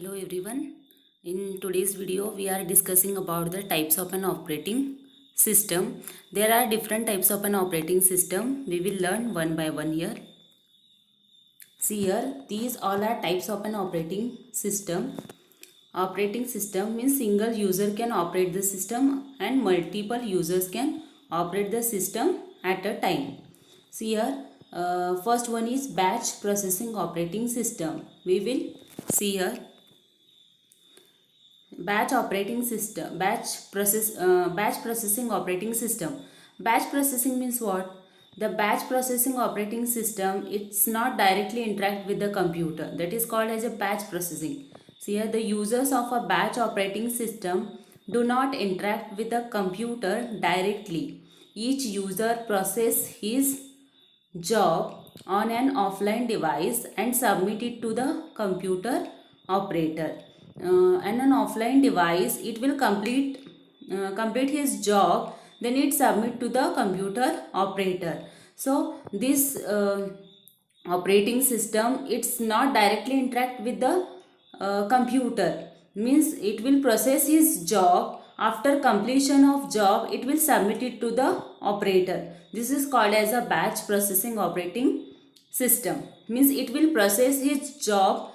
Hello everyone. In today's video we are discussing about the types of an operating system. There are different types of an operating system. We will learn one by one here. See here, these all are types of an operating system. Operating system means single user can operate the system and multiple users can operate the system at a time. See here, first one is batch processing operating system. We will see here batch processing operating system. Batch processing means what? The batch processing operating system, it's not directly interact with the computer. That is called as a batch processing. See here, the users of a batch operating system do not interact with the computer directly. Each user process his job on an offline device and submit it to the computer operator. And an offline device, it will complete his job, then it submit to the computer operator. So this operating system, it's not directly interact with the computer, means it will process his job. After completion of job, it will submit it to the operator. This is called as a batch processing operating system, means it will process his job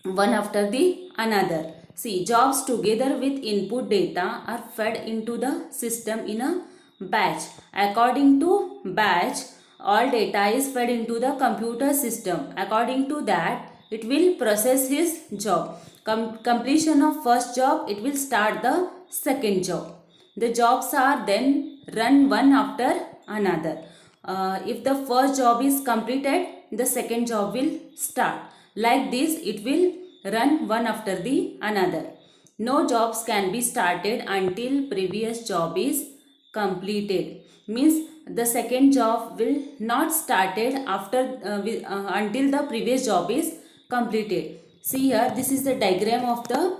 one after the another. See, jobs together with input data are fed into the system in a batch. According to batch, all data is fed into the computer system. According to that, it will process his job. Completion of first job, it will start the second job. The jobs are then run one after another. If the first job is completed, the second job will start. Like this, it will run one after the another. No jobs can be started until previous job is completed. Means the second job will not started after until the previous job is completed. See here, this is the diagram of the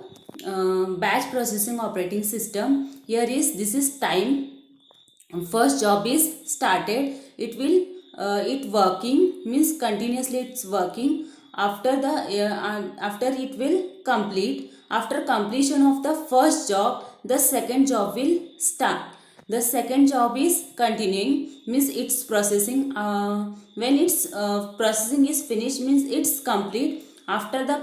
batch processing operating system. Here is, this is time. First job is started, it will it working, means continuously it's working. After it will complete. After completion of the first job, the second job will start. The second job is continuing, means it's processing. When its processing is finished, means it's complete. After the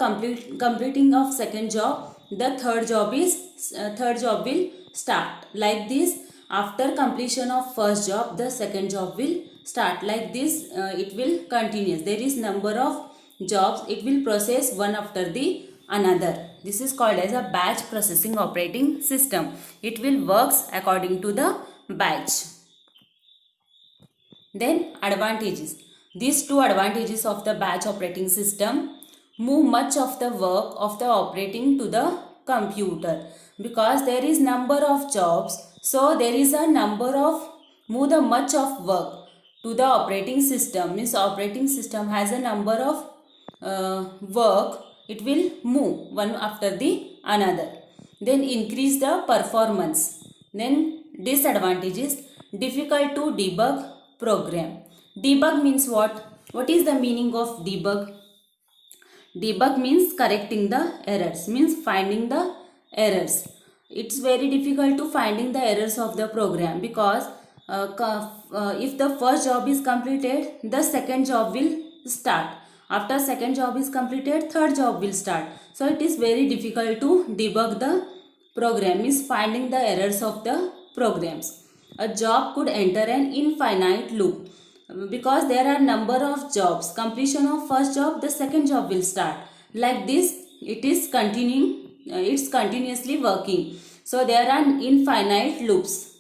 completing of second job, the third job will start. Like this, after completion of first job, the second job will start. Like this, it will continue. There is number of jobs, it will process one after the another. This is called as a batch processing operating system. It will works according to the batch. Then advantages. These two advantages of the batch operating system: move much of the work of the operating to the computer, because there is number of jobs, so there is a number of move the much of work to the operating system. Means operating system has a number of work, it will move one after the another. Then increase the performance. Then disadvantages: difficult to debug program. Debug means what is the meaning of debug? Debug means correcting the errors, means finding the errors. It's very difficult to finding the errors of the program, because if the first job is completed, the second job will start. After second job is completed, third job will start. So it is very difficult to debug the program, means finding the errors of the programs. A job could enter an infinite loop, because there are number of jobs. Completion of first job, the second job will start. Like this, it is continuing, it's continuously working. So there are infinite loops,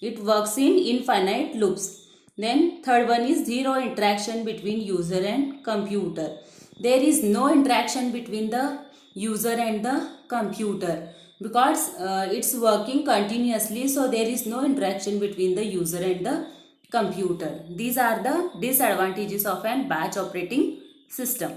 it works in infinite loops. Then third one is zero interaction between user and computer. There is no interaction between the user and the computer, because it's working continuously, so there is no interaction between the user and the computer. These are the disadvantages of an batch operating system.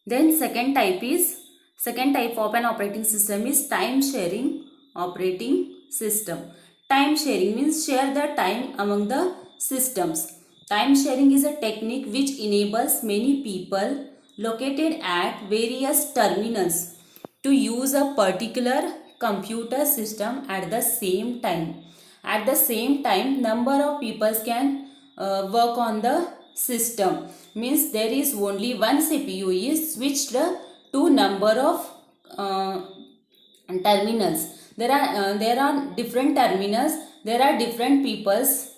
Then second type of an operating system is time sharing operating system. Time sharing means share the time among the systems. Time sharing is a technique which enables many people located at various terminals to use a particular computer system at the same time. At the same time, number of people can work on the system. Means there is only one CPU is switched to number of terminals. There are different terminals. There are different peoples.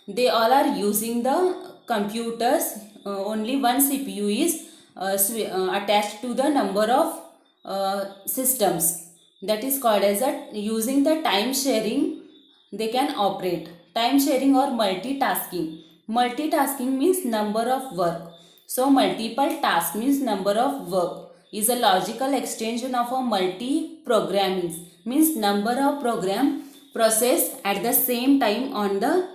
They all are using the computers. Only one CPU is attached to the number of systems. That is called as using the time sharing. They can operate time sharing or multitasking. Multitasking means number of work. So multiple task means number of work is a logical extension of a multi-programming, means number of program process at the same time on the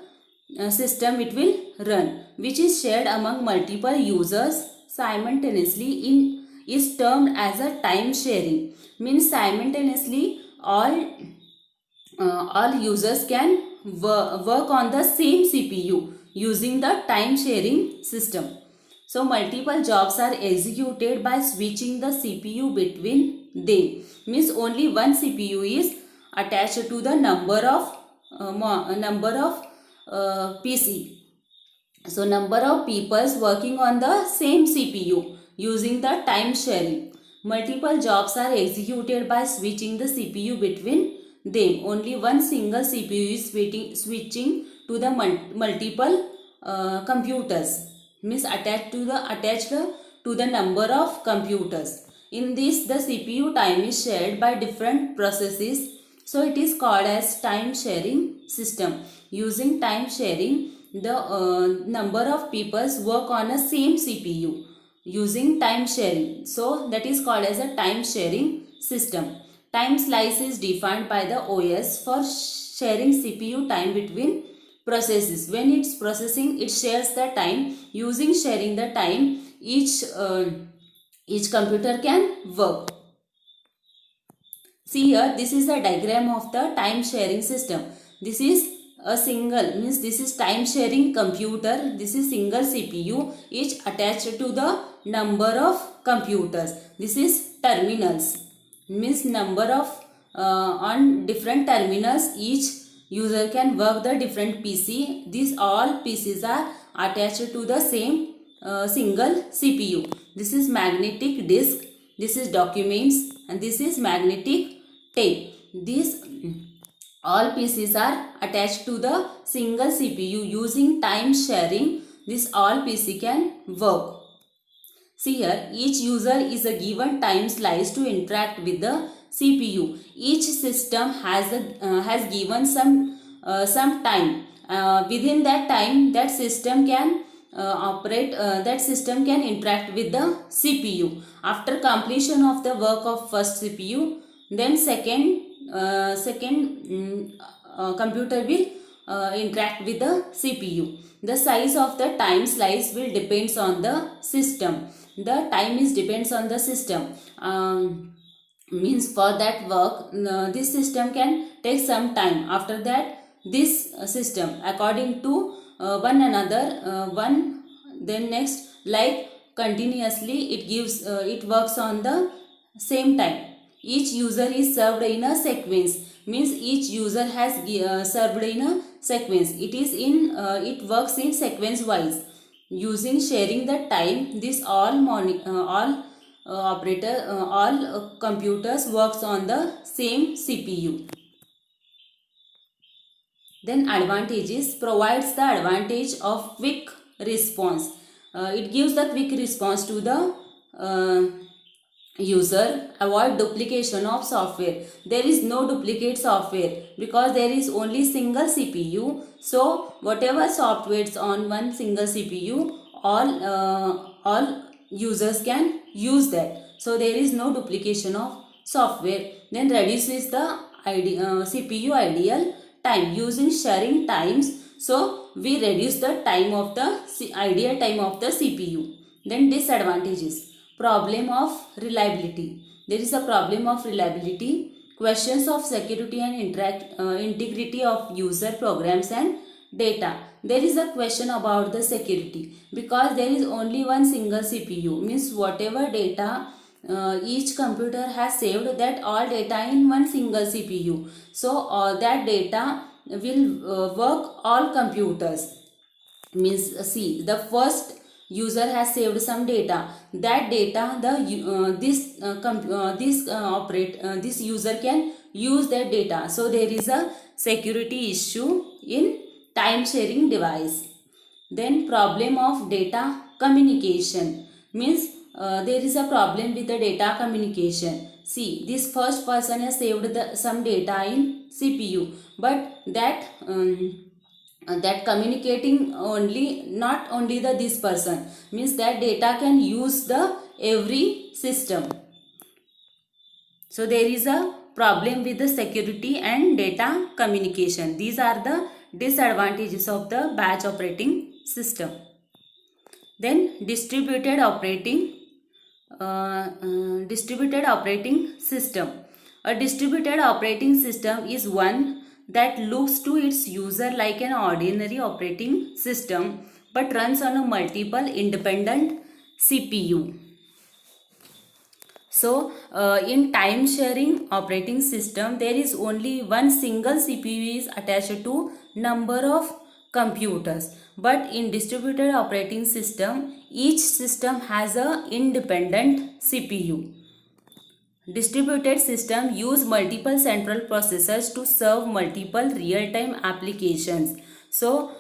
system it will run, which is shared among multiple users simultaneously is termed as a time sharing. Means simultaneously all users can work on the same CPU using the time sharing system. So multiple jobs are executed by switching the CPU between them. Means only one CPU is attached to the number of PC. So number of peoples working on the same CPU using the time sharing. Multiple jobs are executed by switching the CPU between them. Only one single CPU is switching to the multiple computers. Means attached to the number of computers. In this, the CPU time is shared by different processes. So it is called as time sharing system. Using time sharing, the number of people work on a same CPU using time sharing. So that is called as a time sharing system. Time slice is defined by the OS for sharing CPU time between processes. When it's processing, it shares the time. Using sharing the time, each computer can work. See here, this is a diagram of the time sharing system. This is a single, means this is time sharing computer. This is single CPU, each attached to the number of computers. This is terminals, means number of on different terminals each user can work the different PC. These all PCs are attached to the same single CPU. This is magnetic disk, this is documents, and this is magnetic tape. These all PCs are attached to the single CPU. Using time sharing, this all PC can work. See here, each user is a given time slice to interact with the CPU. Each system has given some time. Within that time, that system can operate. That system can interact with the CPU. After completion of the work of first CPU, then second computer will interact with the CPU. The size of the time slice will depends on the system. The time is depends on the system. Means for that work, this system can take some time. After that, this system according to one another, then next, like continuously it works on the same time. Each user is served in a sequence, means each user has served in a sequence. It works in sequence wise. Using sharing the time, this all computers works on the same CPU. Then advantages: provides the advantage of quick response. It gives the quick response to the user. Avoid duplication of software. There is no duplicate software because there is only single CPU. So whatever softwares on one single CPU, all users can use that. So there is no duplication of software. Then reduces the CPU ideal time. Using sharing times, so we reduce the time of the ideal time of the CPU. Then disadvantages: problem of reliability. There is a problem of reliability. Questions of security and integrity of user programs and data. there is a question about the security, because there is only one single CPU, means whatever data each computer has saved, that all data in one single CPU. So that data will work all computers. Means see, the first user has saved some data, that data the this user can use that data. So there is a security issue in time sharing device. Then problem of data communication, means there is a problem with the data communication. See, this first person has saved some data in CPU, but that communicating only, not only the this person, means that data can use the every system. So there is a problem with the security and data communication. These are the disadvantages of the batch operating system. Then distributed operating system. A distributed operating system is one that looks to its user like an ordinary operating system but runs on a multiple independent CPU. So in time sharing operating system, there is only one single CPU is attached to number of computers, but in distributed operating system, each system has a independent CPU. Distributed system use multiple central processors to serve multiple real-time applications. So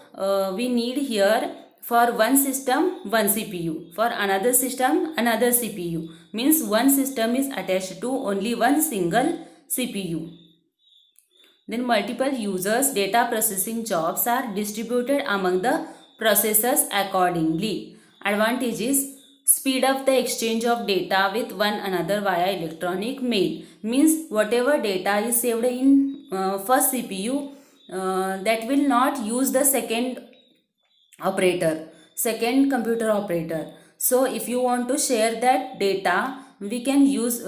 we need here, for one system one CPU, for another system another CPU, means one system is attached to only one single CPU. Then multiple users data processing jobs are distributed among the processors accordingly. Advantages: speed up the exchange of data with one another via electronic mail, means whatever data is saved in first CPU, that will not use the second computer operator. So if you want to share that data, we use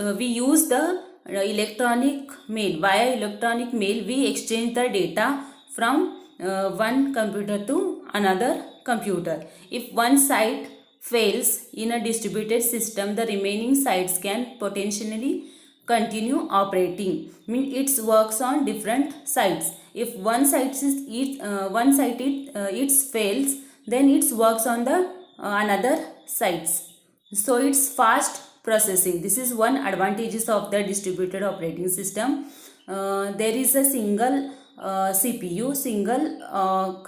the electronic mail. Via electronic mail we exchange the data from one computer to another computer. If one site fails in a distributed system, the remaining sites can potentially continue operating. It works on different sites. If one site fails, then it works on the another sites. So it's fast processing. This is one advantages of the distributed operating system. There is a single CPU, single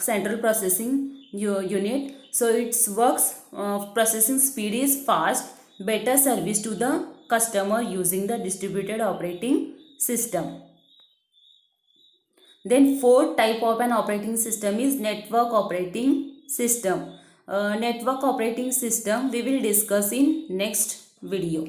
central processing unit. So its works processing speed is fast, better service to the customer using the distributed operating system. Then fourth type of an operating system is network operating system. Network operating system we will discuss in next video.